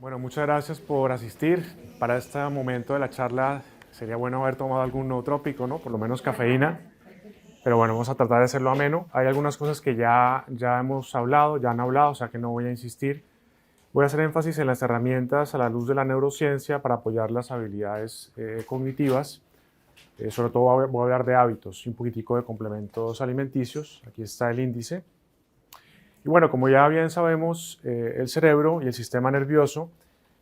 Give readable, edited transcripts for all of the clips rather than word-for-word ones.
Bueno, muchas gracias por asistir. Para este momento de la charla sería bueno haber tomado algún nootrópico, ¿no? Por lo menos cafeína. Pero bueno, vamos a tratar de hacerlo ameno. Hay algunas cosas que ya hemos hablado, ya han hablado, o sea que no voy a insistir. Voy a hacer énfasis en las herramientas a la luz de la neurociencia para apoyar las habilidades cognitivas. Sobre todo voy a hablar de hábitos y un poquitico de complementos alimenticios. Aquí está el índice. Y bueno, como ya bien sabemos, el cerebro y el sistema nervioso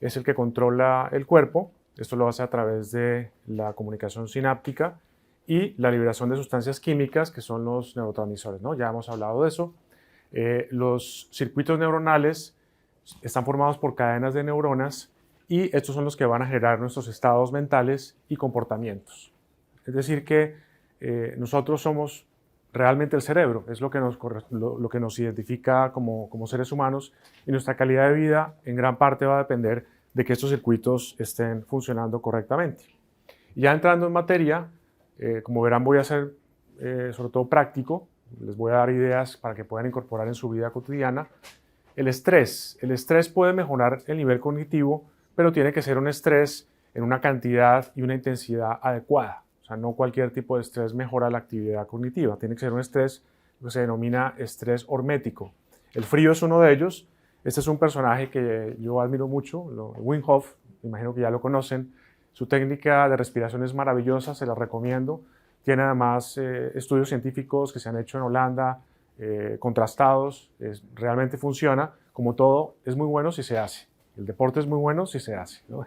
es el que controla el cuerpo. Esto lo hace a través de la comunicación sináptica y la liberación de sustancias químicas que son los neurotransmisores, ¿no? Ya hemos hablado de eso. Los circuitos neuronales están formados por cadenas de neuronas y estos son los que van a generar nuestros estados mentales y comportamientos. Es decir que nosotros somos realmente el cerebro, es lo que nos identifica como seres humanos, y nuestra calidad de vida en gran parte va a depender de que estos circuitos estén funcionando correctamente. Y ya entrando en materia, como verán voy a ser sobre todo práctico, les voy a dar ideas para que puedan incorporar en su vida cotidiana. El estrés puede mejorar el nivel cognitivo, pero tiene que ser un estrés en una cantidad y una intensidad adecuada. O sea, no cualquier tipo de estrés mejora la actividad cognitiva. Tiene que ser un estrés que se denomina estrés hormético. El frío es uno de ellos. Este es un personaje que yo admiro mucho, Wim Hof, me imagino que ya lo conocen. Su técnica de respiración es maravillosa, se la recomiendo. Tiene además estudios científicos que se han hecho en Holanda, contrastados, realmente funciona. Como todo, es muy bueno si se hace. El deporte es muy bueno si se hace, ¿no?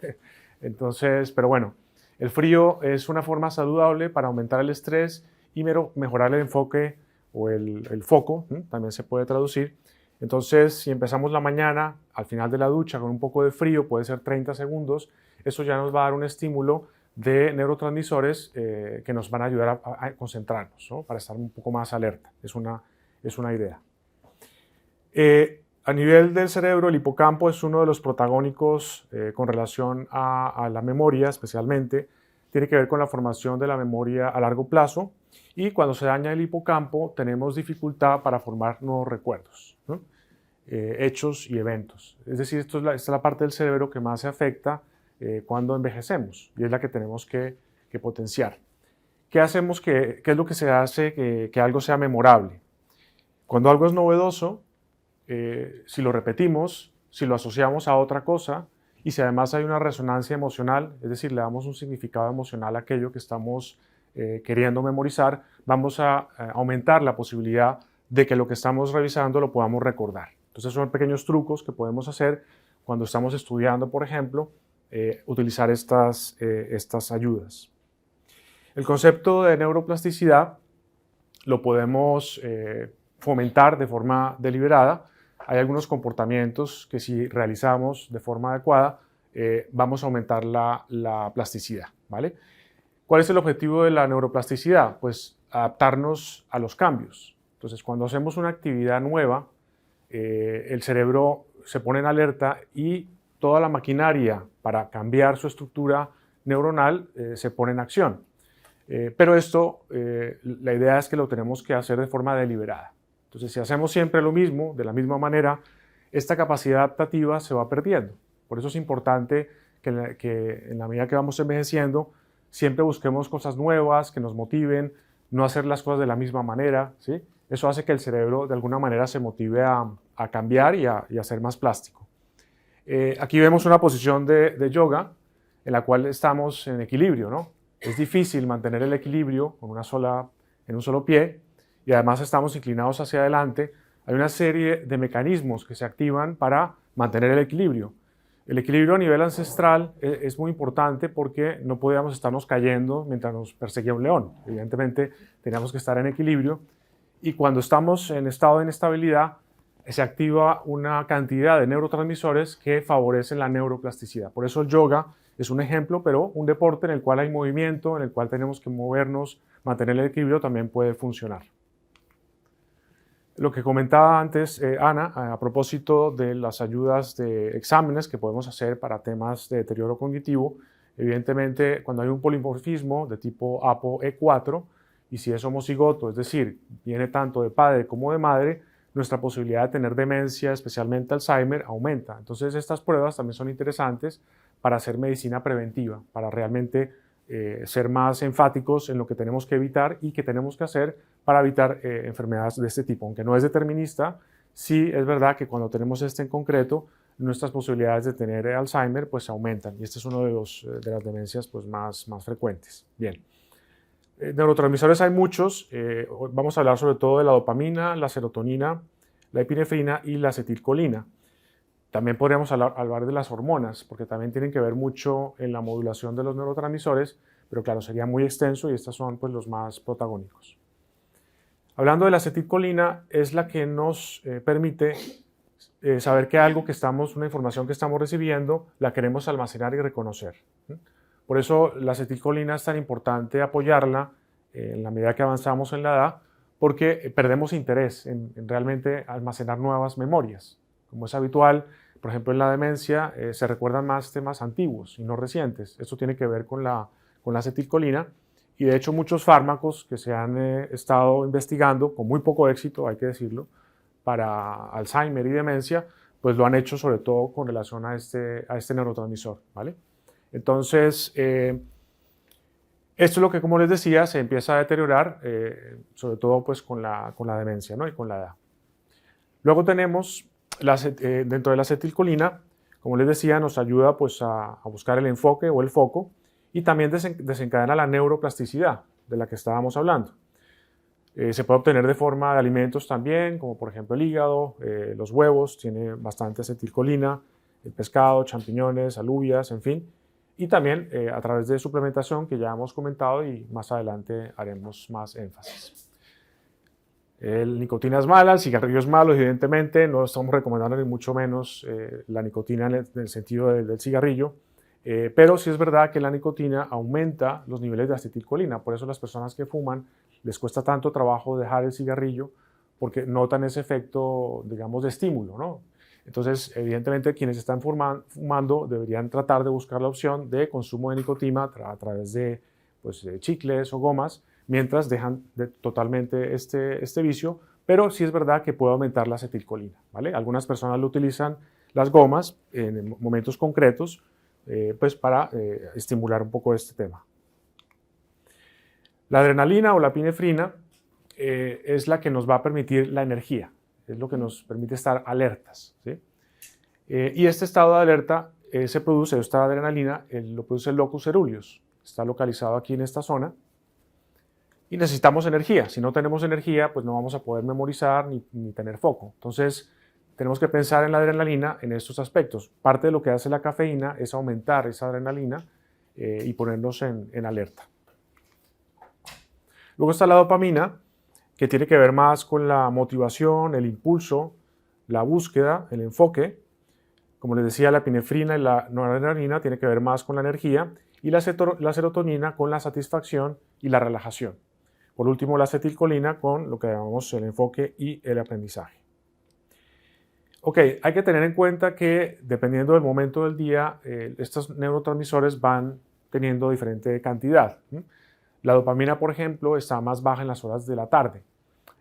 Entonces, pero bueno, el frío es una forma saludable para aumentar el estrés y mejorar el enfoque o el foco, también se puede traducir. Entonces, si empezamos la mañana, al final de la ducha, con un poco de frío, puede ser 30 segundos, eso ya nos va a dar un estímulo de neurotransmisores que nos van a ayudar a concentrarnos, ¿no? Para estar un poco más alerta. Es una idea. A nivel del cerebro, el hipocampo es uno de los protagónicos con relación a la memoria, especialmente. Tiene que ver con la formación de la memoria a largo plazo, y cuando se daña el hipocampo tenemos dificultad para formar nuevos recuerdos, ¿no? Hechos y eventos. Es decir, esta es la parte del cerebro que más se afecta cuando envejecemos, y es la que tenemos que potenciar. ¿Qué hacemos? ¿Qué es lo que se hace que algo sea memorable? Cuando algo es novedoso, si lo repetimos, si lo asociamos a otra cosa, y si además hay una resonancia emocional, es decir, le damos un significado emocional a aquello que estamos queriendo memorizar, vamos a aumentar la posibilidad de que lo que estamos revisando lo podamos recordar. Entonces son pequeños trucos que podemos hacer cuando estamos estudiando, por ejemplo, utilizar estas ayudas. El concepto de neuroplasticidad lo podemos fomentar de forma deliberada. Hay algunos comportamientos que si realizamos de forma adecuada, vamos a aumentar la plasticidad, ¿vale? ¿Cuál es el objetivo de la neuroplasticidad? Pues adaptarnos a los cambios. Entonces, cuando hacemos una actividad nueva, el cerebro se pone en alerta y toda la maquinaria para cambiar su estructura neuronal se pone en acción. Pero esto, la idea es que lo tenemos que hacer de forma deliberada. Entonces, si hacemos siempre lo mismo, de la misma manera, esta capacidad adaptativa se va perdiendo. Por eso es importante que en la medida que vamos envejeciendo, siempre busquemos cosas nuevas que nos motiven, no hacer las cosas de la misma manera, ¿sí? Eso hace que el cerebro de alguna manera se motive a cambiar y a ser más plástico. Aquí vemos una posición de yoga en la cual estamos en equilibrio, ¿no? Es difícil mantener el equilibrio en un solo pie, y además estamos inclinados hacia adelante. Hay una serie de mecanismos que se activan para mantener el equilibrio. El equilibrio a nivel ancestral es muy importante porque no podíamos estarnos cayendo mientras nos perseguía un león. Evidentemente teníamos que estar en equilibrio, y cuando estamos en estado de inestabilidad se activa una cantidad de neurotransmisores que favorecen la neuroplasticidad. Por eso el yoga es un ejemplo, pero un deporte en el cual hay movimiento, en el cual tenemos que movernos, mantener el equilibrio, también puede funcionar. Lo que comentaba antes Ana, a propósito de las ayudas de exámenes que podemos hacer para temas de deterioro cognitivo, evidentemente cuando hay un polimorfismo de tipo APOE4, y si es homocigoto, es decir, viene tanto de padre como de madre, nuestra posibilidad de tener demencia, especialmente Alzheimer, aumenta. Entonces estas pruebas también son interesantes para hacer medicina preventiva, para realmente ser más enfáticos en lo que tenemos que evitar y que tenemos que hacer para evitar enfermedades de este tipo. Aunque no es determinista, sí es verdad que cuando tenemos este en concreto, nuestras posibilidades de tener Alzheimer pues aumentan, y este es uno de las demencias pues más frecuentes. Bien. Neurotransmisores hay muchos, vamos a hablar sobre todo de la dopamina, la serotonina, la epinefrina y la acetilcolina. También podríamos hablar de las hormonas, porque también tienen que ver mucho en la modulación de los neurotransmisores, pero claro, sería muy extenso y estos son pues los más protagónicos. Hablando de la acetilcolina, es la que nos permite saber que algo que una información que estamos recibiendo, la queremos almacenar y reconocer. Por eso la acetilcolina es tan importante apoyarla en la medida que avanzamos en la edad, porque perdemos interés en realmente almacenar nuevas memorias. Como es habitual, por ejemplo en la demencia, se recuerdan más temas antiguos y no recientes. Esto tiene que ver con la acetilcolina, y de hecho muchos fármacos que se han estado investigando, con muy poco éxito, hay que decirlo, para Alzheimer y demencia, pues lo han hecho sobre todo con relación a este neurotransmisor, ¿vale? Entonces, esto es lo que, como les decía, se empieza a deteriorar, sobre todo pues con la demencia, ¿no? Y con la edad. Luego tenemos, dentro de la acetilcolina, como les decía, nos ayuda pues a buscar el enfoque o el foco, y también desencadena la neuroplasticidad de la que estábamos hablando. Se puede obtener de forma de alimentos también, como por ejemplo el hígado, los huevos, tiene bastante acetilcolina, el pescado, champiñones, alubias, en fin. Y también a través de suplementación, que ya hemos comentado y más adelante haremos más énfasis. La nicotina es mala, el cigarrillo es malo, evidentemente, no estamos recomendando ni mucho menos la nicotina en el sentido del cigarrillo, pero sí es verdad que la nicotina aumenta los niveles de acetilcolina, por eso las personas que fuman les cuesta tanto trabajo dejar el cigarrillo, porque notan ese efecto, digamos, de estímulo, ¿no? Entonces, evidentemente, quienes están fumando deberían tratar de buscar la opción de consumo de nicotina a través de, pues, de chicles o gomas, mientras dejan totalmente este vicio, pero sí es verdad que puede aumentar la acetilcolina, ¿vale? Algunas personas lo utilizan las gomas en momentos concretos, pues para estimular un poco este tema. La adrenalina o la epinefrina es la que nos va a permitir la energía, es lo que nos permite estar alertas, ¿sí? Y este estado de alerta se produce, esta adrenalina, lo produce el locus coeruleus, está localizado aquí en esta zona, y necesitamos energía. Si no tenemos energía, pues no vamos a poder memorizar ni tener foco. Entonces, tenemos que pensar en la adrenalina en estos aspectos. Parte de lo que hace la cafeína es aumentar esa adrenalina y ponernos en alerta. Luego está la dopamina, que tiene que ver más con la motivación, el impulso, la búsqueda, el enfoque. Como les decía, la epinefrina y la noradrenalina tiene que ver más con la energía, y la serotonina con la satisfacción y la relajación. Por último, la acetilcolina con lo que llamamos el enfoque y el aprendizaje. Ok, hay que tener en cuenta que dependiendo del momento del día, estos neurotransmisores van teniendo diferente cantidad. La dopamina, por ejemplo, está más baja en las horas de la tarde.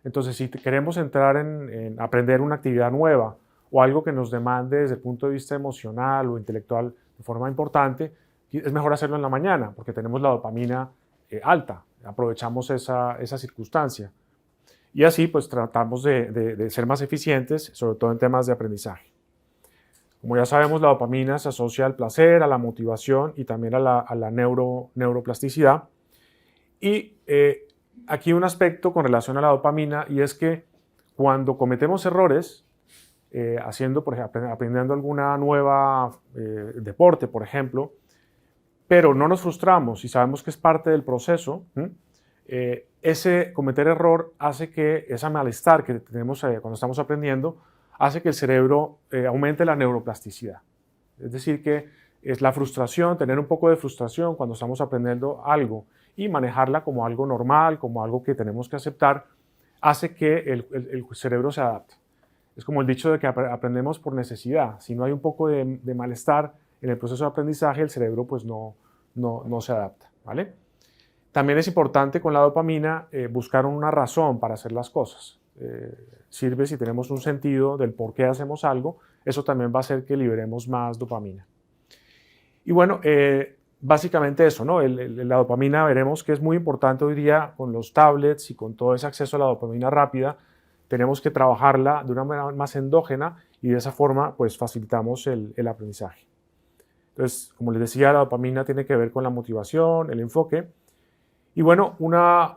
Entonces, si queremos entrar en aprender una actividad nueva o algo que nos demande desde el punto de vista emocional o intelectual de forma importante, es mejor hacerlo en la mañana porque tenemos la dopamina alta, aprovechamos esa circunstancia. Y así pues tratamos de ser más eficientes, sobre todo en temas de aprendizaje. Como ya sabemos, la dopamina se asocia al placer, a la motivación y también a la neuroplasticidad. Y aquí un aspecto con relación a la dopamina, y es que cuando cometemos errores, por ejemplo, aprendiendo alguna nueva deporte, por ejemplo, pero no nos frustramos y sabemos que es parte del proceso, ese cometer error hace que ese malestar que tenemos cuando estamos aprendiendo, hace que el cerebro aumente la neuroplasticidad. Es decir, que es la frustración, tener un poco de frustración cuando estamos aprendiendo algo y manejarla como algo normal, como algo que tenemos que aceptar, hace que el cerebro se adapte. Es como el dicho de que aprendemos por necesidad. Si no hay un poco de malestar en el proceso de aprendizaje, el cerebro pues no se adapta, ¿vale? También es importante con la dopamina buscar una razón para hacer las cosas. sirve si tenemos un sentido del por qué hacemos algo, eso también va a hacer que liberemos más dopamina. Y bueno, básicamente eso, ¿no? La dopamina veremos que es muy importante hoy día con los tablets y con todo ese acceso a la dopamina rápida. Tenemos que trabajarla de una manera más endógena y de esa forma pues facilitamos el aprendizaje. Entonces, como les decía, la dopamina tiene que ver con la motivación, el enfoque. Y bueno, una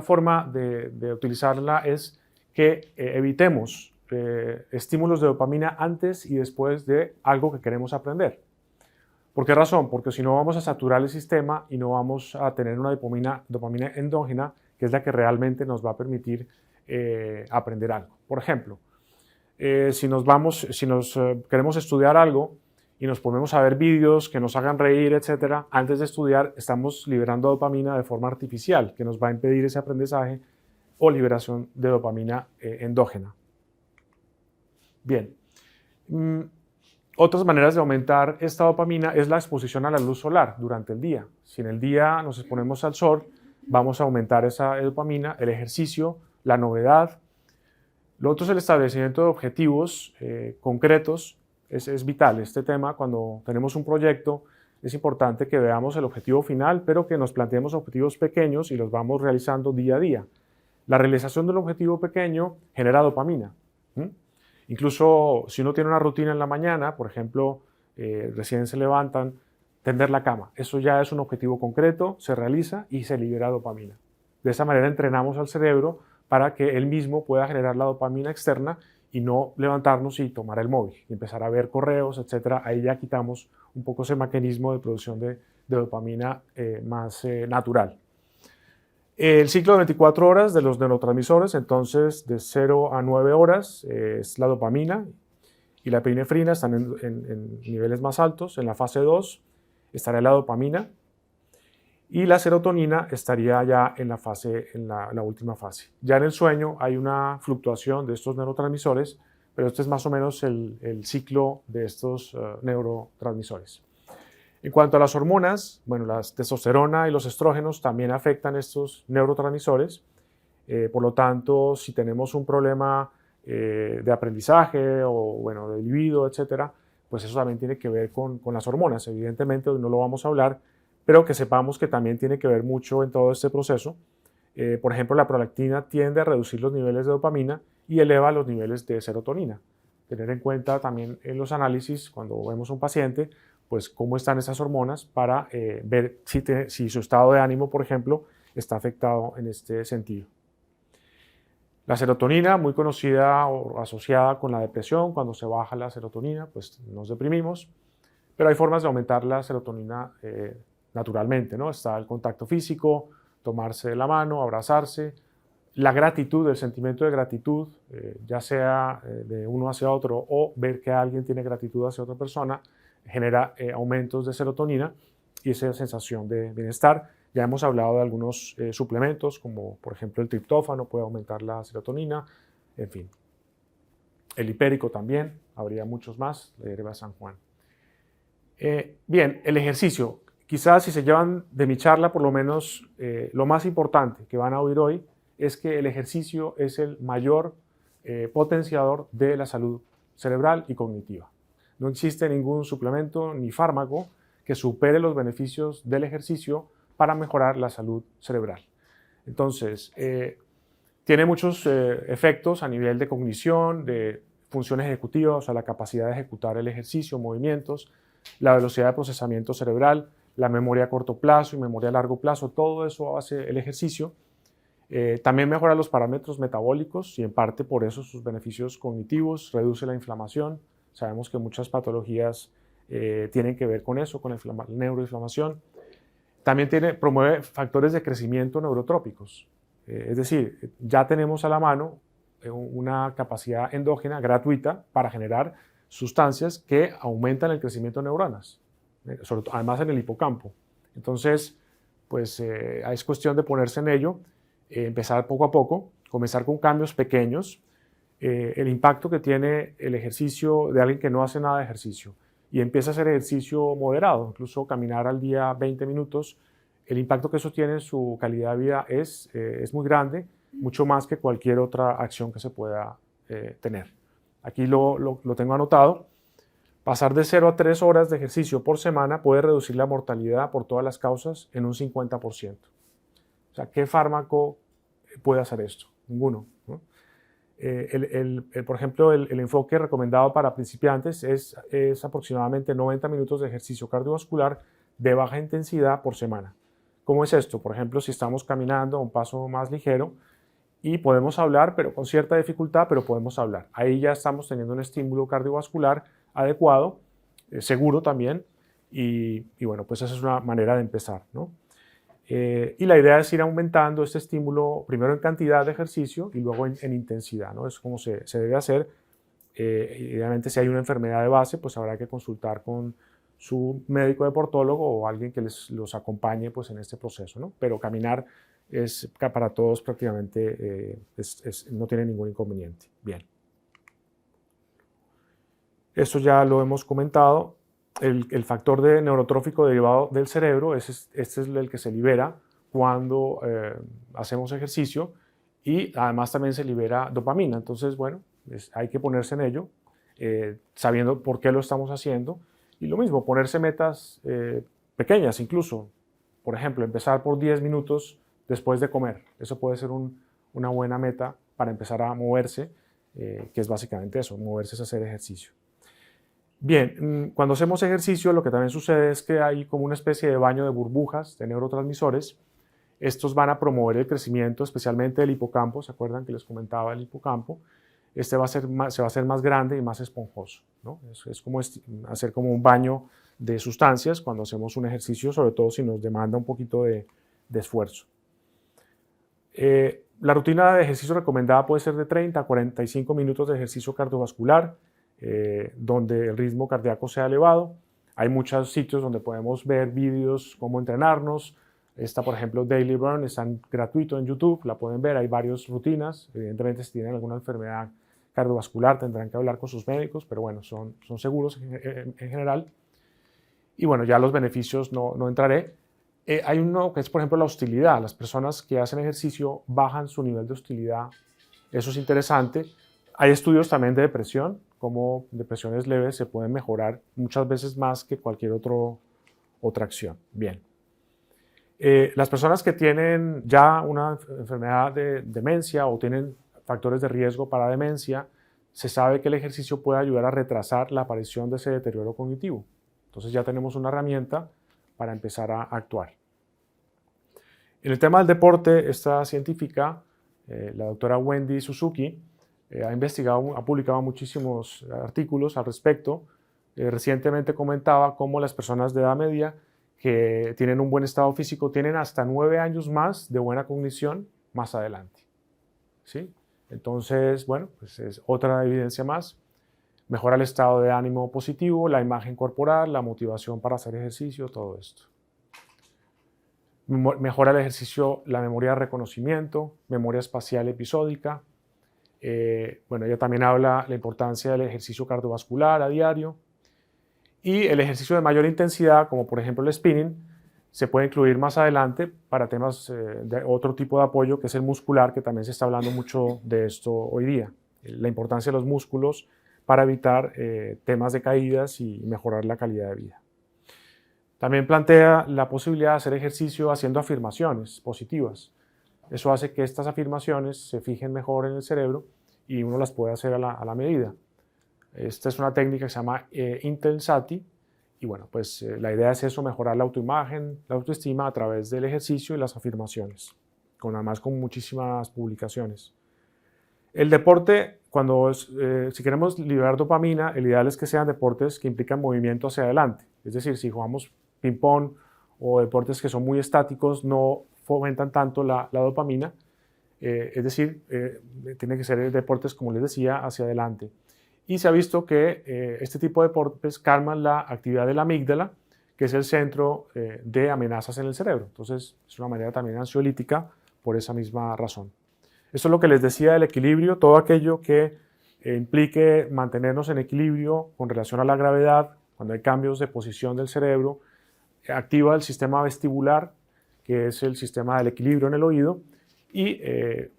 forma de utilizarla es que evitemos estímulos de dopamina antes y después de algo que queremos aprender. ¿Por qué razón? Porque si no vamos a saturar el sistema y no vamos a tener una dopamina endógena, que es la que realmente nos va a permitir aprender algo. Por ejemplo, si queremos estudiar algo y nos ponemos a ver vídeos que nos hagan reír, etcétera, antes de estudiar estamos liberando dopamina de forma artificial, que nos va a impedir ese aprendizaje o liberación de dopamina endógena. Bien. Otras maneras de aumentar esta dopamina es la exposición a la luz solar durante el día. Si en el día nos exponemos al sol, vamos a aumentar esa dopamina, el ejercicio, la novedad. Lo otro es el establecimiento de objetivos concretos. Es vital este tema. Cuando tenemos un proyecto, es importante que veamos el objetivo final, pero que nos planteemos objetivos pequeños y los vamos realizando día a día. La realización del objetivo pequeño genera dopamina. Incluso si uno tiene una rutina en la mañana, por ejemplo, recién se levantan, tender la cama. Eso ya es un objetivo concreto, se realiza y se libera dopamina. De esa manera entrenamos al cerebro para que él mismo pueda generar la dopamina externa y no levantarnos y tomar el móvil y empezar a ver correos, etc. Ahí ya quitamos un poco ese mecanismo de producción de dopamina más natural. El ciclo de 24 horas de los neurotransmisores, entonces de 0 a 9 horas es la dopamina y la epinefrina están en niveles más altos. En la fase 2 estaría la dopamina y la serotonina estaría ya en la última fase. Ya en el sueño hay una fluctuación de estos neurotransmisores, pero este es más o menos el ciclo de estos neurotransmisores. En cuanto a las hormonas, bueno, la testosterona y los estrógenos también afectan estos neurotransmisores. Por lo tanto, si tenemos un problema de aprendizaje o bueno, de libido, etcétera, pues eso también tiene que ver con las hormonas. Evidentemente, hoy no lo vamos a hablar, pero que sepamos que también tiene que ver mucho en todo este proceso. Por ejemplo, la prolactina tiende a reducir los niveles de dopamina y eleva los niveles de serotonina. Tener en cuenta también en los análisis, cuando vemos a un paciente, pues cómo están esas hormonas para ver si su estado de ánimo, por ejemplo, está afectado en este sentido. La serotonina, muy conocida o asociada con la depresión, cuando se baja la serotonina, pues nos deprimimos, pero hay formas de aumentar la serotonina naturalmente, ¿no? Está el contacto físico, tomarse la mano, abrazarse, la gratitud, el sentimiento de gratitud, ya sea de uno hacia otro o ver que alguien tiene gratitud hacia otra persona, genera aumentos de serotonina y esa sensación de bienestar. Ya hemos hablado de algunos suplementos, como por ejemplo el triptófano puede aumentar la serotonina, en fin. El hipérico también, habría muchos más, la hierba de San Juan. Bien, el ejercicio. Quizás si se llevan de mi charla, por lo menos lo más importante que van a oír hoy es que el ejercicio es el mayor potenciador de la salud cerebral y cognitiva. No existe ningún suplemento ni fármaco que supere los beneficios del ejercicio para mejorar la salud cerebral. Entonces, tiene muchos efectos a nivel de cognición, de funciones ejecutivas, o sea, la capacidad de ejecutar el ejercicio, movimientos, la velocidad de procesamiento cerebral, la memoria a corto plazo y memoria a largo plazo, todo eso hace el ejercicio. También mejora los parámetros metabólicos y en parte por eso sus beneficios cognitivos, reduce la inflamación. Sabemos que muchas patologías tienen que ver con eso, con la neuroinflamación. También promueve factores de crecimiento neurotrópicos. Es decir, ya tenemos a la mano una capacidad endógena gratuita para generar sustancias que aumentan el crecimiento de neuronas, además en el hipocampo. Entonces, pues es cuestión de ponerse en ello, empezar poco a poco, comenzar con cambios pequeños. El impacto que tiene el ejercicio de alguien que no hace nada de ejercicio y empieza a hacer ejercicio moderado, incluso caminar al día 20 minutos, el impacto que eso tiene en su calidad de vida es muy grande. mucho más que cualquier otra acción que se pueda tener. Aquí lo tengo anotado. Pasar de 0 a 3 horas de ejercicio por semana puede reducir la mortalidad por todas las causas en un 50%. O sea, ¿qué fármaco puede hacer esto? Ninguno, ¿no? Por ejemplo, el enfoque recomendado para principiantes es aproximadamente 90 minutos de ejercicio cardiovascular de baja intensidad por semana. ¿Cómo es esto? Por ejemplo, si estamos caminando a un paso más ligero y podemos hablar, pero con cierta dificultad, pero podemos hablar. Ahí ya estamos teniendo un estímulo cardiovascular adecuado, seguro también, y bueno, pues esa es una manera de empezar, ¿no? Y la idea es ir aumentando este estímulo, primero en cantidad de ejercicio y luego en intensidad, ¿no? Es como se debe hacer. Obviamente, si hay una enfermedad de base, pues habrá que consultar con su médico deportólogo o alguien que los acompañe pues, en este proceso, ¿no? Pero caminar es para todos prácticamente, no tiene ningún inconveniente. Bien. Esto ya lo hemos comentado. El factor neurotrófico derivado del cerebro, este es el que se libera cuando hacemos ejercicio, y además también se libera dopamina. Entonces, bueno, hay que ponerse en ello, sabiendo por qué lo estamos haciendo. Y lo mismo, ponerse metas pequeñas incluso. Por ejemplo, empezar por 10 minutos después de comer. Eso puede ser una buena meta para empezar a moverse, que es básicamente eso, moverse es hacer ejercicio. Bien, cuando hacemos ejercicio lo que también sucede es que hay como una especie de baño de burbujas de neurotransmisores. Estos van a promover el crecimiento, especialmente del hipocampo. ¿Se acuerdan que les comentaba el hipocampo? Se va a hacer más grande y más esponjoso, ¿no? Es como hacer como un baño de sustancias cuando hacemos un ejercicio, sobre todo si nos demanda un poquito de esfuerzo. La rutina de ejercicio recomendada puede ser de 30 a 45 minutos de ejercicio cardiovascular, donde el ritmo cardíaco sea elevado. Hay muchos sitios donde podemos ver vídeos cómo entrenarnos. Esta, por ejemplo, Daily Burn, está gratuito en YouTube, la pueden ver. Hay varias rutinas. Evidentemente, si tienen alguna enfermedad cardiovascular, tendrán que hablar con sus médicos, pero bueno, son seguros en general. Y bueno, ya los beneficios no entraré. Hay uno que es, por ejemplo, la hostilidad. Las personas que hacen ejercicio bajan su nivel de hostilidad. Eso es interesante. Hay estudios también de depresión, como depresiones leves se pueden mejorar muchas veces más que cualquier otra acción. Bien. Las personas que tienen ya una enfermedad de demencia o tienen factores de riesgo para demencia, se sabe que el ejercicio puede ayudar a retrasar la aparición de ese deterioro cognitivo. Entonces ya tenemos una herramienta para empezar a actuar. En el tema del deporte, esta científica, la doctora Wendy Suzuki, ha publicado muchísimos artículos al respecto. Recientemente comentaba cómo las personas de edad media que tienen un buen estado físico tienen hasta 9 años más de buena cognición más adelante. ¿Sí? Entonces, bueno, pues es otra evidencia más. Mejora el estado de ánimo positivo, la imagen corporal, la motivación para hacer ejercicio, todo esto. Mejora el ejercicio, la memoria de reconocimiento, memoria espacial episódica. Bueno, ella también habla de la importancia del ejercicio cardiovascular a diario. Y el ejercicio de mayor intensidad, como por ejemplo el spinning, se puede incluir más adelante para temas de otro tipo de apoyo, que es el muscular, que también se está hablando mucho de esto hoy día. La importancia de los músculos para evitar temas de caídas y mejorar la calidad de vida. También plantea la posibilidad de hacer ejercicio haciendo afirmaciones positivas. Eso hace que estas afirmaciones se fijen mejor en el cerebro y uno las puede hacer a la medida. Esta es una técnica que se llama Intensati y bueno, pues la idea es eso, mejorar la autoimagen, la autoestima a través del ejercicio y las afirmaciones, además con muchísimas publicaciones. El deporte, si queremos liberar dopamina, el ideal es que sean deportes que implican movimiento hacia adelante. Es decir, si jugamos ping-pong o deportes que son muy estáticos, no fomentan tanto la dopamina. Es decir, tienen que ser deportes, como les decía, hacia adelante. Y se ha visto que este tipo de deportes calman la actividad de la amígdala, que es el centro de amenazas en el cerebro. Entonces, es una manera también ansiolítica por esa misma razón. Esto es lo que les decía del equilibrio, todo aquello que implique mantenernos en equilibrio con relación a la gravedad, cuando hay cambios de posición del cerebro, activa el sistema vestibular, que es el sistema del equilibrio en el oído, y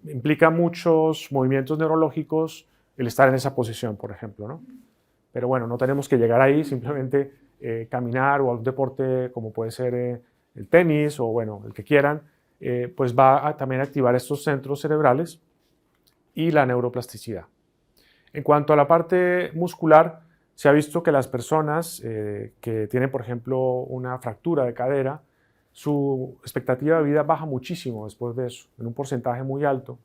implica muchos movimientos neurológicos el estar en esa posición, por ejemplo, ¿no? Pero bueno, no tenemos que llegar ahí, simplemente caminar o algún deporte como puede ser el tenis o bueno, el que quieran, pues va a también activar estos centros cerebrales y la neuroplasticidad. En cuanto a la parte muscular, se ha visto que las personas que tienen, por ejemplo, una fractura de cadera, su expectativa de vida baja muchísimo después de eso, en un porcentaje muy alto.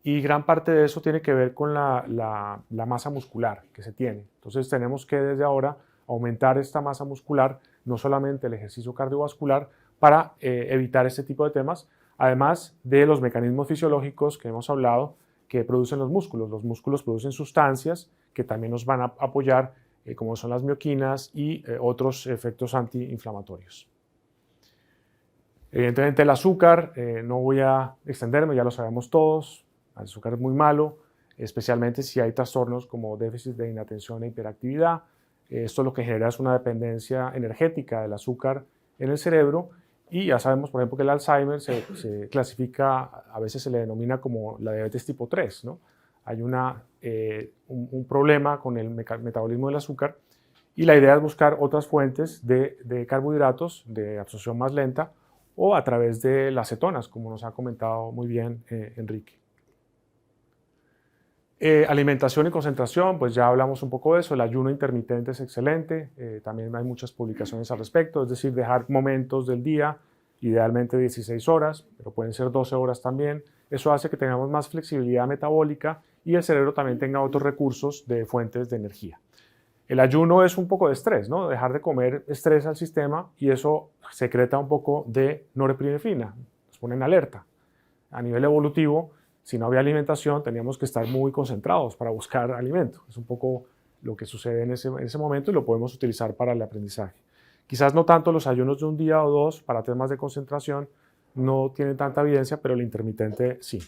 Y gran parte de eso tiene que ver con la masa muscular que se tiene. Entonces tenemos que desde ahora aumentar esta masa muscular, no solamente el ejercicio cardiovascular, para evitar este tipo de temas, además de los mecanismos fisiológicos que hemos hablado que producen los músculos. Los músculos producen sustancias que también nos van a apoyar, como son las mioquinas y otros efectos antiinflamatorios. Evidentemente el azúcar, no voy a extenderme, ya lo sabemos todos, el azúcar es muy malo, especialmente si hay trastornos como déficit de inatención e hiperactividad. Esto lo que genera es una dependencia energética del azúcar en el cerebro y ya sabemos, por ejemplo, que el Alzheimer se clasifica, a veces se le denomina como la diabetes tipo 3, ¿no? Hay un problema con el metabolismo del azúcar y la idea es buscar otras fuentes de carbohidratos de absorción más lenta o a través de las cetonas, como nos ha comentado muy bien Enrique. Alimentación y concentración, pues ya hablamos un poco de eso. El ayuno intermitente es excelente, también hay muchas publicaciones al respecto, es decir, dejar momentos del día, idealmente 16 horas, pero pueden ser 12 horas también. Eso hace que tengamos más flexibilidad metabólica y el cerebro también tenga otros recursos de fuentes de energía. El ayuno es un poco de estrés, ¿no? Dejar de comer estresa al sistema y eso secreta un poco de norepinefrina, nos pone en alerta. A nivel evolutivo, si no había alimentación, teníamos que estar muy concentrados para buscar alimento. Es un poco lo que sucede en ese momento y lo podemos utilizar para el aprendizaje. Quizás no tanto los ayunos de un día o dos para temas de concentración, no tienen tanta evidencia, pero el intermitente sí.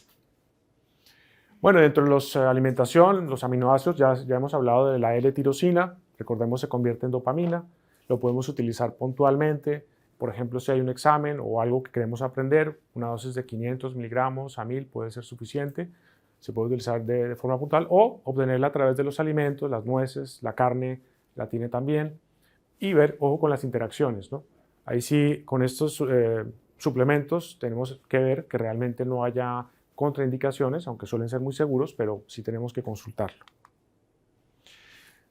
Bueno, dentro de la alimentación, los aminoácidos, ya hemos hablado de la L-tirosina, recordemos se convierte en dopamina, lo podemos utilizar puntualmente, por ejemplo, si hay un examen o algo que queremos aprender, una dosis de 500 miligramos a 1000 puede ser suficiente, se puede utilizar de forma puntual o obtenerla a través de los alimentos, las nueces, la carne la tiene también, y ver, ojo con las interacciones, ¿no? Ahí sí, con estos suplementos tenemos que ver que realmente no haya contraindicaciones, aunque suelen ser muy seguros, pero sí tenemos que consultarlo.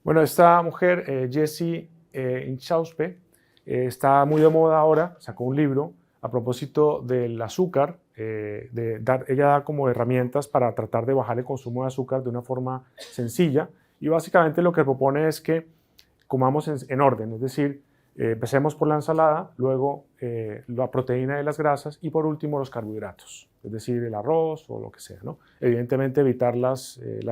Bueno, esta mujer, Jessie Inchauspe, está muy de moda ahora, sacó un libro a propósito del azúcar, ella da como herramientas para tratar de bajar el consumo de azúcar de una forma sencilla y básicamente lo que propone es que comamos en orden, es decir, empecemos por la ensalada, luego la proteína de las grasas y por último los carbohidratos, es decir, el arroz o lo que sea, ¿no? Evidentemente evitar el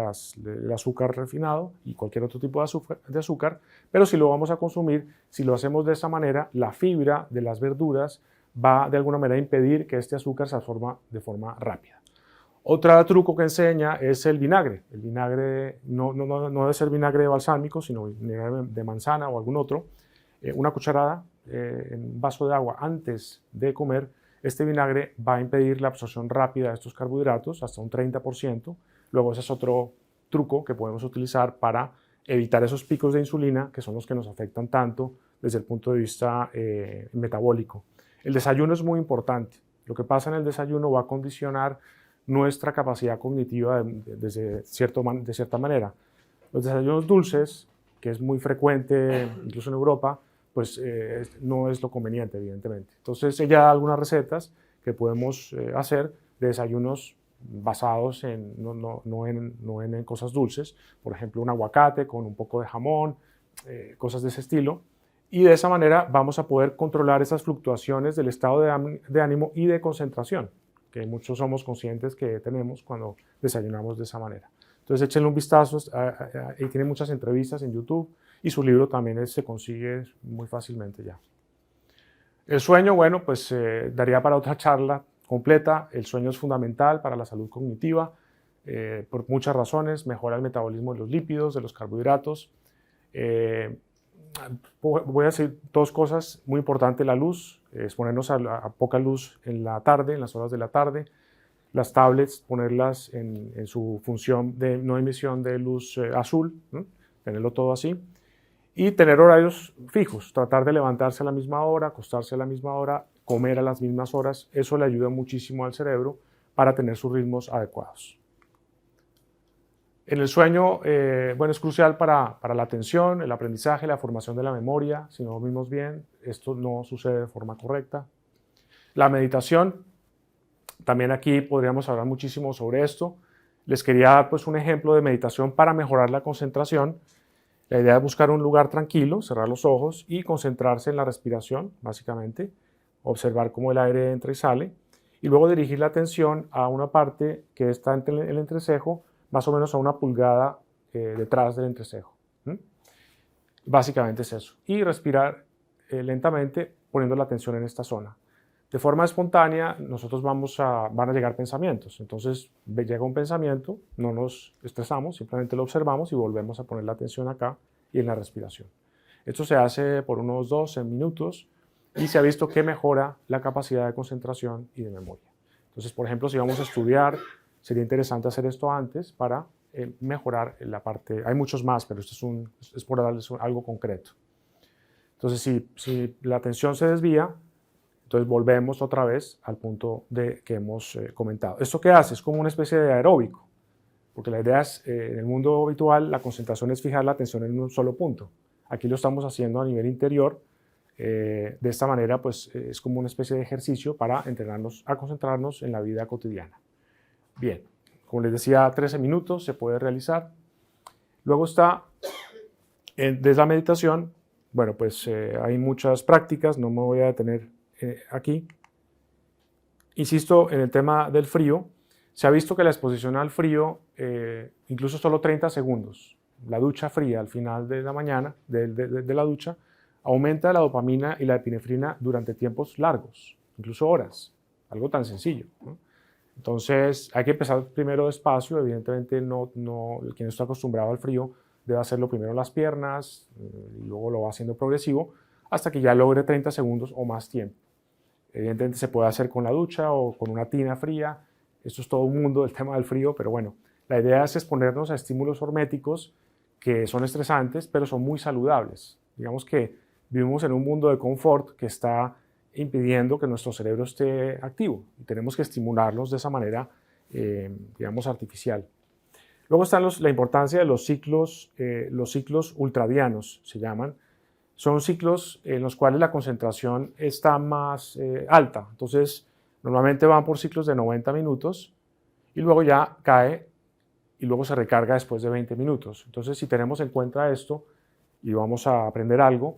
azúcar refinado y cualquier otro tipo de azúcar, pero si lo vamos a consumir, si lo hacemos de esa manera, la fibra de las verduras va de alguna manera a impedir que este azúcar se absorba de forma rápida. Otro truco que enseña es el vinagre. El vinagre no debe ser vinagre balsámico, sino vinagre de manzana o algún otro. Una cucharada en un vaso de agua antes de comer, este vinagre va a impedir la absorción rápida de estos carbohidratos hasta un 30%. Luego ese es otro truco que podemos utilizar para evitar esos picos de insulina que son los que nos afectan tanto desde el punto de vista metabólico. El desayuno es muy importante. Lo que pasa en el desayuno va a condicionar nuestra capacidad cognitiva de cierta manera. Los desayunos dulces, que es muy frecuente incluso en Europa, pues no es lo conveniente, evidentemente. Entonces ella da algunas recetas que podemos hacer de desayunos basados no en cosas dulces, por ejemplo un aguacate con un poco de jamón, cosas de ese estilo, y de esa manera vamos a poder controlar esas fluctuaciones del estado de ánimo y de concentración, que muchos somos conscientes que tenemos cuando desayunamos de esa manera. Entonces échenle un vistazo, y tiene muchas entrevistas en YouTube y su libro también se consigue muy fácilmente ya. El sueño, bueno, pues daría para otra charla completa. El sueño es fundamental para la salud cognitiva por muchas razones. Mejora el metabolismo de los lípidos, de los carbohidratos. Voy a decir dos cosas muy importantes: la luz, exponernos a poca luz en la tarde, en las horas de la tarde. Las tablets, ponerlas en su función de no emisión de luz azul, ¿no? Tenerlo todo así. Y tener horarios fijos, tratar de levantarse a la misma hora, acostarse a la misma hora, comer a las mismas horas. Eso le ayuda muchísimo al cerebro para tener sus ritmos adecuados. En el sueño, bueno, es crucial para la atención, el aprendizaje, la formación de la memoria. Si no dormimos bien, esto no sucede de forma correcta. La meditación, también aquí podríamos hablar muchísimo sobre esto. Les quería dar pues, un ejemplo de meditación para mejorar la concentración. La idea es buscar un lugar tranquilo, cerrar los ojos y concentrarse en la respiración, básicamente. Observar cómo el aire entra y sale. Y luego dirigir la atención a una parte que está entre el entrecejo, más o menos a 1 pulgada detrás del entrecejo. Básicamente es eso. Y respirar lentamente poniendo la atención en esta zona. De forma espontánea, nosotros van a llegar pensamientos. Entonces, llega un pensamiento, no nos estresamos, simplemente lo observamos y volvemos a poner la atención acá y en la respiración. Esto se hace por unos 12 minutos y se ha visto que mejora la capacidad de concentración y de memoria. Entonces, por ejemplo, si vamos a estudiar, sería interesante hacer esto antes para mejorar la parte. Hay muchos más, pero esto es por darles algo concreto. Entonces, si la atención se desvía, entonces volvemos otra vez al punto que hemos comentado. ¿Esto qué hace? Es como una especie de aeróbico, porque la idea es, en el mundo habitual, la concentración es fijar la atención en un solo punto. Aquí lo estamos haciendo a nivel interior. De esta manera, pues es como una especie de ejercicio para entrenarnos a concentrarnos en la vida cotidiana. Bien, como les decía, 13 minutos se puede realizar. Luego está, desde la meditación, bueno, pues hay muchas prácticas, no me voy a detener aquí. Insisto en el tema del frío. Se ha visto que la exposición al frío, incluso solo 30 segundos, la ducha fría al final de la mañana, de la ducha, aumenta la dopamina y la epinefrina durante tiempos largos, incluso horas, algo tan sencillo, ¿no? Entonces hay que empezar primero despacio, evidentemente quien está acostumbrado al frío debe hacerlo primero en las piernas y luego lo va haciendo progresivo hasta que ya logre 30 segundos o más tiempo. Evidentemente se puede hacer con la ducha o con una tina fría. Esto es todo un mundo del tema del frío, pero bueno, la idea es exponernos a estímulos horméticos que son estresantes, pero son muy saludables. Digamos que vivimos en un mundo de confort que está impidiendo que nuestro cerebro esté activo y tenemos que estimularlos de esa manera, digamos, artificial. Luego están la importancia de los ciclos ultradianos, se llaman. Son ciclos en los cuales la concentración está más alta. Entonces, normalmente van por ciclos de 90 minutos y luego ya cae y luego se recarga después de 20 minutos. Entonces, si tenemos en cuenta esto y vamos a aprender algo,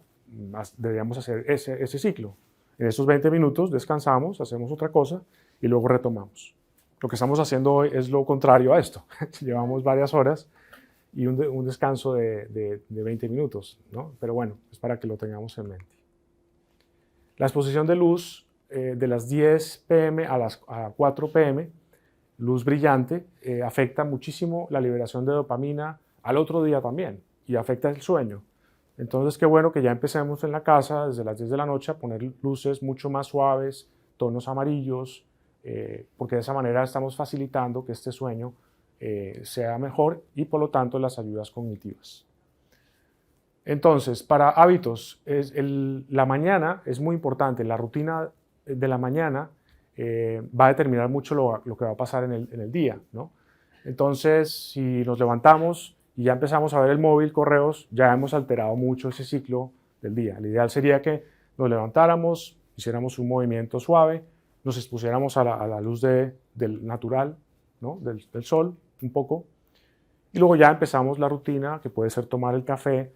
deberíamos hacer ese ciclo. En estos 20 minutos descansamos, hacemos otra cosa y luego retomamos. Lo que estamos haciendo hoy es lo contrario a esto. Llevamos varias horas y un descanso de 20 minutos, ¿no? Pero bueno, es para que lo tengamos en mente. La exposición de luz de las 10 p.m. a 4 p.m., luz brillante, afecta muchísimo la liberación de dopamina al otro día también y afecta el sueño. Entonces, qué bueno que ya empecemos en la casa desde las 10 de la noche a poner luces mucho más suaves, tonos amarillos, porque de esa manera estamos facilitando que este sueño sea mejor y por lo tanto las ayudas cognitivas. Entonces, para hábitos, la mañana es muy importante. La rutina de la mañana va a determinar mucho lo que va a pasar en el día, ¿no? Entonces, si nos levantamos y ya empezamos a ver el móvil, correos, ya hemos alterado mucho ese ciclo del día. Lo ideal sería que nos levantáramos, hiciéramos un movimiento suave, nos expusiéramos a la luz del natural, ¿no? del sol un poco, y luego ya empezamos la rutina, que puede ser tomar el café,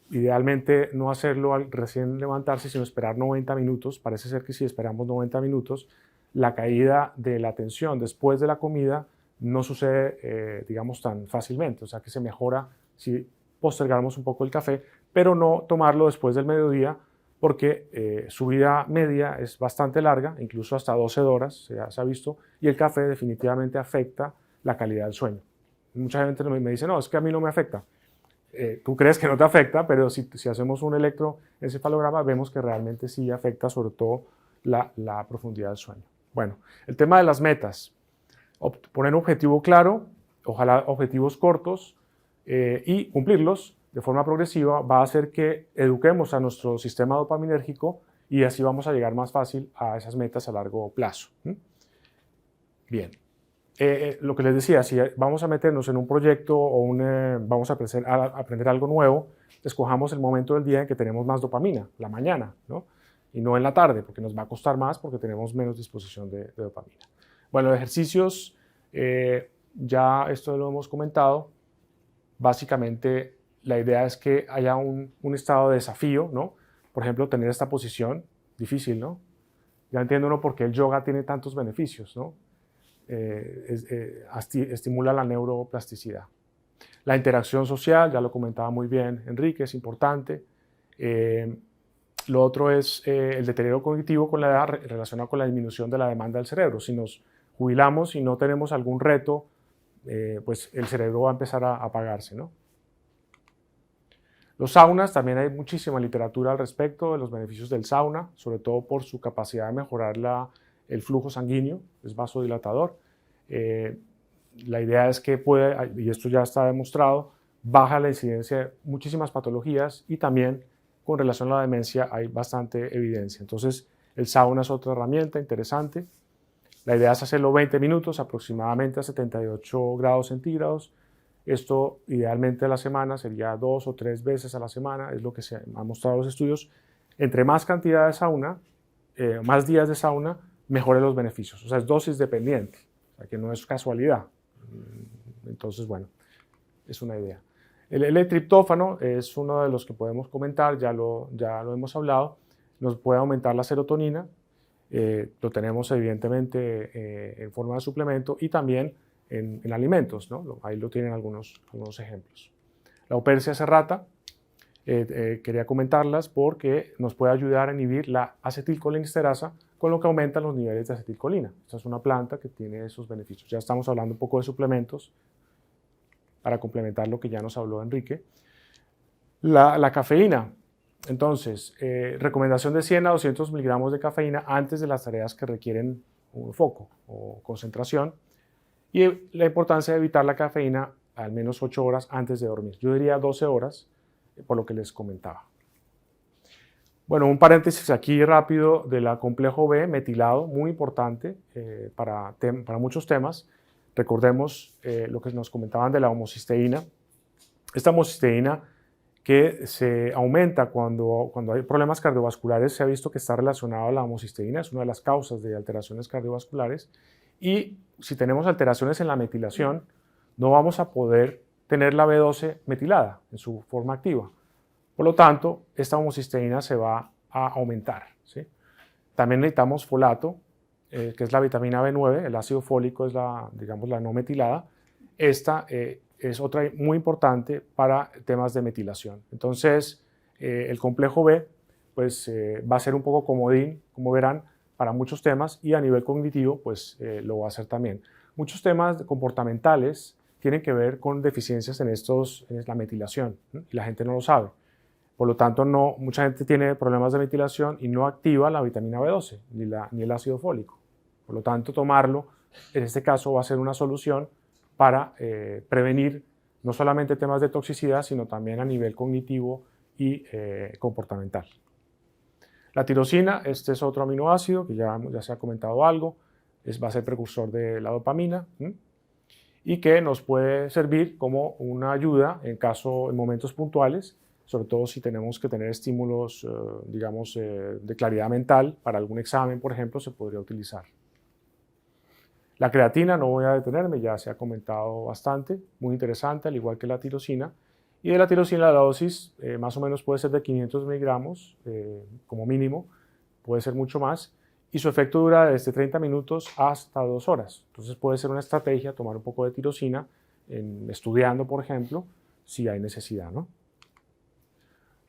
idealmente no hacerlo al recién levantarse, sino esperar 90 minutos. Parece ser que si esperamos 90 minutos, la caída de la atención después de la comida no sucede, digamos, tan fácilmente. O sea que se mejora si postergamos un poco el café, pero no tomarlo después del mediodía, porque su vida media es bastante larga, incluso hasta 12 horas se ha visto, y el café definitivamente afecta la calidad del sueño. Mucha gente me dice, no, es que a mí no me afecta. Tú crees que no te afecta, pero si hacemos un electroencefalograma, vemos que realmente sí afecta sobre todo la profundidad del sueño. Bueno, el tema de las metas. Poner un objetivo claro, ojalá objetivos cortos, y cumplirlos de forma progresiva va a hacer que eduquemos a nuestro sistema dopaminérgico y así vamos a llegar más fácil a esas metas a largo plazo. Bien. Lo que les decía, si vamos a meternos en un proyecto o vamos a aprender algo nuevo, escojamos el momento del día en que tenemos más dopamina, la mañana, ¿no? Y no en la tarde, porque nos va a costar más porque tenemos menos disposición de dopamina. Bueno, ejercicios, ya esto lo hemos comentado. Básicamente, la idea es que haya un estado de desafío, ¿no? Por ejemplo, tener esta posición, difícil, ¿no? Ya entiende uno por qué el yoga tiene tantos beneficios, ¿no? Estimula la neuroplasticidad. La interacción social, ya lo comentaba muy bien Enrique, es importante. Lo otro es el deterioro cognitivo con la edad relacionado con la disminución de la demanda del cerebro. Si nos jubilamos y no tenemos algún reto, pues el cerebro va a empezar a apagarse, ¿no? Los saunas, también hay muchísima literatura al respecto de los beneficios del sauna, sobre todo por su capacidad de mejorar el flujo sanguíneo, es vasodilatador. La idea es que puede, y esto ya está demostrado, baja la incidencia de muchísimas patologías y también con relación a la demencia hay bastante evidencia. Entonces, el sauna es otra herramienta interesante. La idea es hacerlo 20 minutos, aproximadamente a 78 grados centígrados. Esto idealmente a la semana sería 2 o 3 veces a la semana, es lo que se han mostrado los estudios. Entre más cantidad de sauna, más días de sauna, mejores los beneficios. O sea, es dosis dependiente, o sea, que no es casualidad. Entonces, bueno, es una idea. El L-triptófano es uno de los que podemos comentar, ya lo hemos hablado. Nos puede aumentar la serotonina, lo tenemos evidentemente en forma de suplemento y también en alimentos, ¿no? Ahí lo tienen algunos ejemplos. La Eupersia serrata, quería comentarlas porque nos puede ayudar a inhibir la acetilcolinesterasa, con lo que aumentan los niveles de acetilcolina. Esta es una planta que tiene esos beneficios. Ya estamos hablando un poco de suplementos para complementar lo que ya nos habló Enrique. La cafeína. Entonces, recomendación de 100 a 200 miligramos de cafeína antes de las tareas que requieren un foco o concentración. Y la importancia de evitar la cafeína al menos 8 horas antes de dormir. Yo diría 12 horas, por lo que les comentaba. Bueno, un paréntesis aquí rápido de la complejo B metilado, muy importante para muchos temas. Recordemos lo que nos comentaban de la homocisteína. Esta homocisteína que se aumenta cuando hay problemas cardiovasculares, se ha visto que está relacionado a la homocisteína, es una de las causas de alteraciones cardiovasculares. Y si tenemos alteraciones en la metilación, no vamos a poder tener la B12 metilada en su forma activa. Por lo tanto, esta homocisteína se va a aumentar, ¿sí? También necesitamos folato, que es la vitamina B9, el ácido fólico es la no metilada. Esta es otra muy importante para temas de metilación. Entonces, el complejo B pues, va a ser un poco comodín, como verán, para muchos temas y a nivel cognitivo pues, lo va a hacer también. Muchos temas comportamentales tienen que ver con deficiencias en la metilación, ¿no? Y la gente no lo sabe. Por lo tanto, mucha gente tiene problemas de metilación y no activa la vitamina B12 ni el ácido fólico. Por lo tanto, tomarlo en este caso va a ser una solución para prevenir no solamente temas de toxicidad, sino también a nivel cognitivo y comportamental. La tirosina, este es otro aminoácido que ya se ha comentado algo, va a ser precursor de la dopamina, ¿sí? Y que nos puede servir como una ayuda en momentos puntuales, sobre todo si tenemos que tener estímulos, de claridad mental, para algún examen, por ejemplo, se podría utilizar. La creatina, no voy a detenerme, ya se ha comentado bastante, muy interesante, al igual que la tirosina. Y de la tirosina la dosis más o menos puede ser de 500 miligramos como mínimo, puede ser mucho más, y su efecto dura desde 30 minutos hasta 2 horas. Entonces puede ser una estrategia tomar un poco de tirosina, estudiando, por ejemplo, si hay necesidad, ¿no?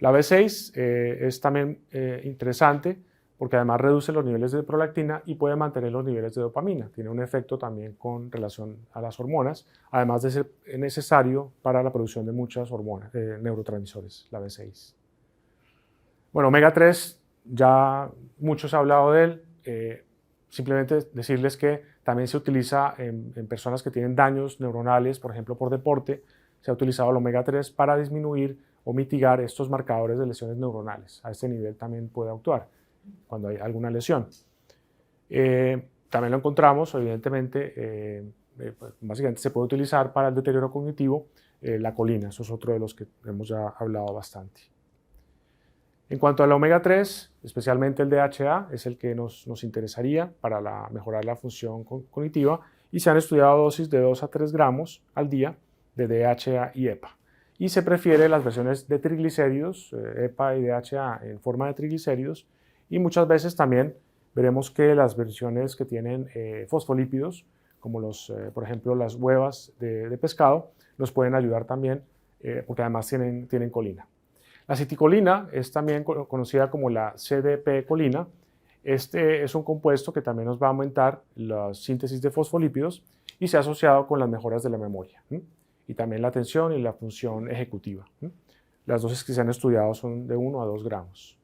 La B6 es también interesante porque además reduce los niveles de prolactina y puede mantener los niveles de dopamina. Tiene un efecto también con relación a las hormonas, además de ser necesario para la producción de muchas hormonas, neurotransmisores, la B6. Bueno, omega 3, ya muchos han hablado de él. simplemente decirles que también se utiliza en personas que tienen daños neuronales, por ejemplo por deporte, se ha utilizado el omega 3 para disminuir o mitigar estos marcadores de lesiones neuronales. A este nivel también puede actuar cuando hay alguna lesión. También lo encontramos, evidentemente, pues, básicamente se puede utilizar para el deterioro cognitivo la colina. Eso es otro de los que hemos ya hablado bastante. En cuanto al omega 3, especialmente el DHA, es el que nos interesaría para mejorar la función cognitiva, y se han estudiado dosis de 2 a 3 gramos al día de DHA y EPA. Y se prefiere las versiones de triglicéridos, EPA y DHA en forma de triglicéridos, y muchas veces también veremos que las versiones que tienen fosfolípidos, como por ejemplo las huevas de pescado, nos pueden ayudar también porque además tienen colina. La aceticolina es también conocida como la CDP-colina. Este es un compuesto que también nos va a aumentar la síntesis de fosfolípidos y se ha asociado con las mejoras de la memoria y también la atención y la función ejecutiva. Las dosis que se han estudiado son de 1 a 2 gramos.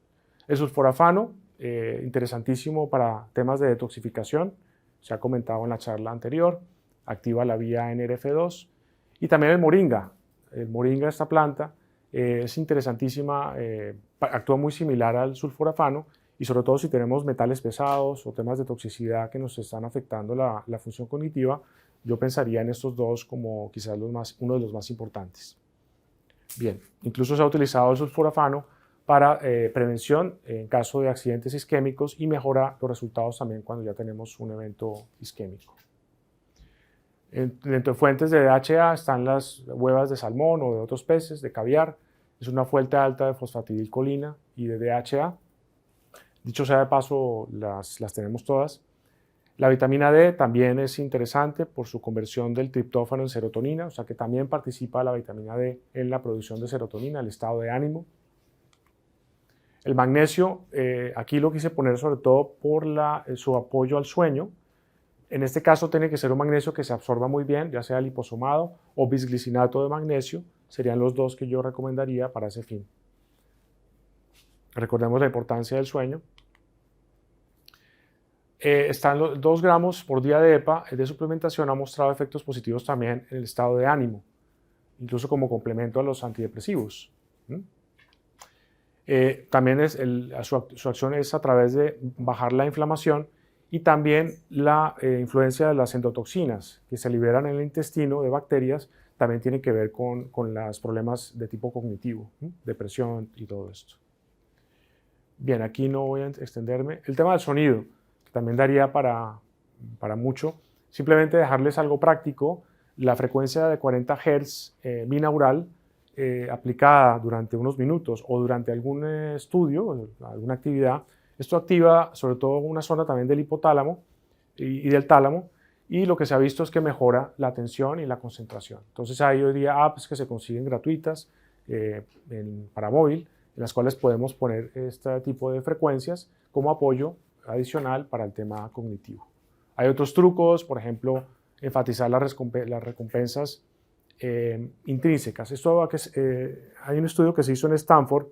El sulforafano, interesantísimo para temas de detoxificación, se ha comentado en la charla anterior, activa la vía NRF2, y también el moringa. El moringa, esta planta, es interesantísima, actúa muy similar al sulforafano, y sobre todo si tenemos metales pesados o temas de toxicidad que nos están afectando la función cognitiva, yo pensaría en estos dos como quizás uno de los más importantes. Bien, incluso se ha utilizado el sulforafano para prevención en caso de accidentes isquémicos y mejora los resultados también cuando ya tenemos un evento isquémico. Dentro de fuentes de DHA están las huevas de salmón o de otros peces, de caviar. Es una fuente alta de fosfatidilcolina y de DHA. Dicho sea de paso, las tenemos todas. La vitamina D también es interesante por su conversión del triptófano en serotonina, o sea que también participa la vitamina D en la producción de serotonina, el estado de ánimo. El magnesio, aquí lo quise poner sobre todo por su apoyo al sueño. En este caso tiene que ser un magnesio que se absorba muy bien, ya sea liposomado o bisglicinato de magnesio, serían los dos que yo recomendaría para ese fin. Recordemos la importancia del sueño. Están los 2 gramos por día de EPA de suplementación, ha mostrado efectos positivos también en el estado de ánimo, incluso como complemento a los antidepresivos. También su acción es a través de bajar la inflamación y también la influencia de las endotoxinas que se liberan en el intestino de bacterias, también tiene que ver con los problemas de tipo cognitivo, depresión y todo esto. Bien, aquí no voy a extenderme. El tema del sonido, que también daría para mucho, simplemente dejarles algo práctico, la frecuencia de 40 Hz binaural aplicada durante unos minutos o durante algún estudio, alguna actividad, esto activa sobre todo una zona también del hipotálamo y del tálamo, y lo que se ha visto es que mejora la atención y la concentración. Entonces hay hoy día apps que se consiguen gratuitas para móvil, en las cuales podemos poner este tipo de frecuencias como apoyo adicional para el tema cognitivo. Hay otros trucos, por ejemplo, enfatizar las recompensas intrínsecas. Hay un estudio que se hizo en Stanford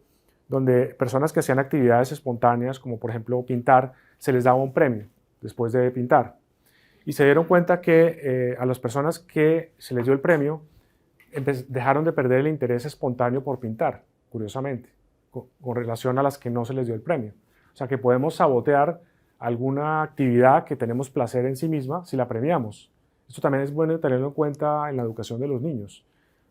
donde personas que hacían actividades espontáneas, como por ejemplo pintar, se les daba un premio después de pintar. Y se dieron cuenta que a las personas que se les dio el premio dejaron de perder el interés espontáneo por pintar, curiosamente, con relación a las que no se les dio el premio. O sea que podemos sabotear alguna actividad que tenemos placer en sí misma si la premiamos. Esto también es bueno tenerlo en cuenta en la educación de los niños.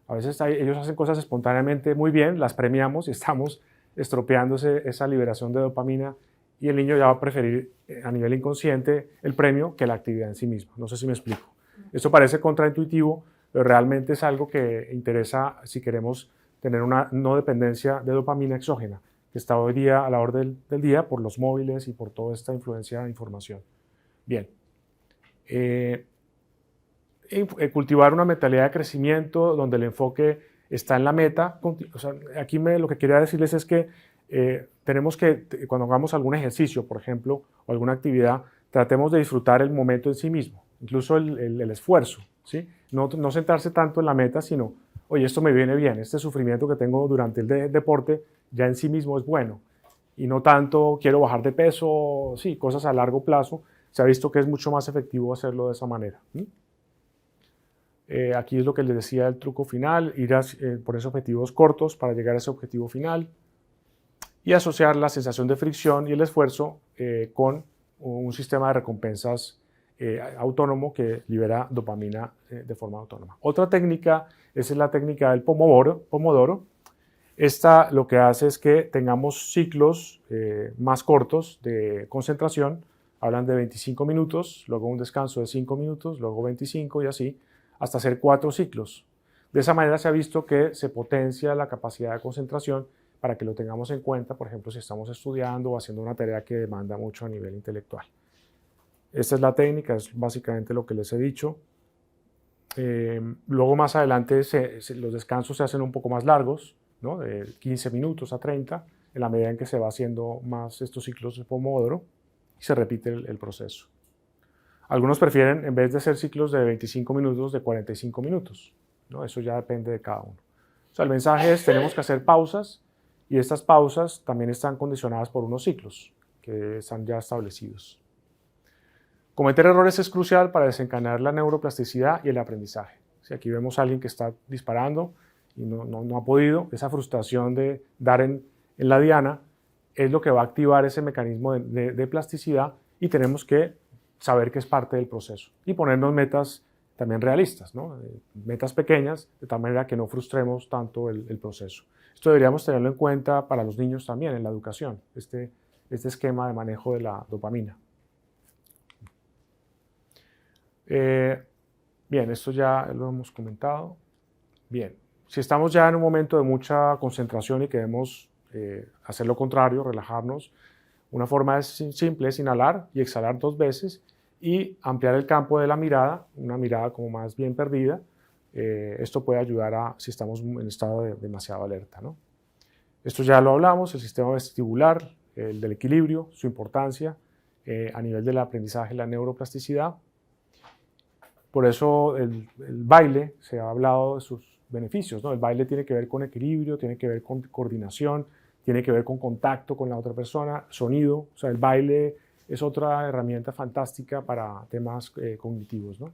A veces ellos hacen cosas espontáneamente muy bien, las premiamos y estamos estropeándose esa liberación de dopamina, y el niño ya va a preferir a nivel inconsciente el premio que la actividad en sí misma. No sé si me explico. Esto parece contraintuitivo, pero realmente es algo que interesa si queremos tener una no dependencia de dopamina exógena, que está hoy día a la orden del día por los móviles y por toda esta influencia de información. Bien. Cultivar una mentalidad de crecimiento donde el enfoque está en la meta. O sea, aquí lo que quería decirles es que tenemos que, cuando hagamos algún ejercicio, por ejemplo, o alguna actividad, tratemos de disfrutar el momento en sí mismo, incluso el esfuerzo, ¿sí? No centrarse tanto en la meta, sino, oye, esto me viene bien, este sufrimiento que tengo durante el deporte ya en sí mismo es bueno, y no tanto quiero bajar de peso, sí, cosas a largo plazo, se ha visto que es mucho más efectivo hacerlo de esa manera. Aquí es lo que les decía el truco final, ir a ponerse objetivos cortos para llegar a ese objetivo final y asociar la sensación de fricción y el esfuerzo con un sistema de recompensas autónomo que libera dopamina de forma autónoma. Otra técnica es la técnica del Pomodoro. Esta lo que hace es que tengamos ciclos más cortos de concentración. Hablan de 25 minutos, luego un descanso de 5 minutos, luego 25 y así, hasta hacer 4 ciclos. De esa manera se ha visto que se potencia la capacidad de concentración para que lo tengamos en cuenta, por ejemplo, si estamos estudiando o haciendo una tarea que demanda mucho a nivel intelectual. Esta es la técnica, es básicamente lo que les he dicho. Luego más adelante los descansos se hacen un poco más largos, ¿no? De 15 minutos a 30, en la medida en que se va haciendo más estos ciclos de Pomodoro y se repite el proceso. Algunos prefieren, en vez de hacer ciclos de 25 minutos, de 45 minutos, ¿no? Eso ya depende de cada uno. O sea, el mensaje es, tenemos que hacer pausas y estas pausas también están condicionadas por unos ciclos que están ya establecidos. Cometer errores es crucial para desencadenar la neuroplasticidad y el aprendizaje. Si aquí vemos a alguien que está disparando y no ha podido, esa frustración de dar en la diana es lo que va a activar ese mecanismo de plasticidad y tenemos que saber que es parte del proceso y ponernos metas también realistas, ¿no? Metas pequeñas, de tal manera que no frustremos tanto el proceso. Esto deberíamos tenerlo en cuenta para los niños también en la educación, este esquema de manejo de la dopamina. Bien, esto ya lo hemos comentado. Bien, si estamos ya en un momento de mucha concentración y queremos hacer lo contrario, relajarnos, una forma simple es inhalar y exhalar 2 veces y ampliar el campo de la mirada, una mirada como más bien perdida. Esto puede ayudar si estamos en estado de demasiada alerta, ¿no? Esto ya lo hablamos, el sistema vestibular, el del equilibrio, su importancia a nivel del aprendizaje, la neuroplasticidad. Por eso el baile, se ha hablado de sus beneficios, ¿no? El baile tiene que ver con equilibrio, tiene que ver con coordinación, tiene que ver con contacto con la otra persona, sonido. O sea, el baile es otra herramienta fantástica para temas cognitivos, ¿no?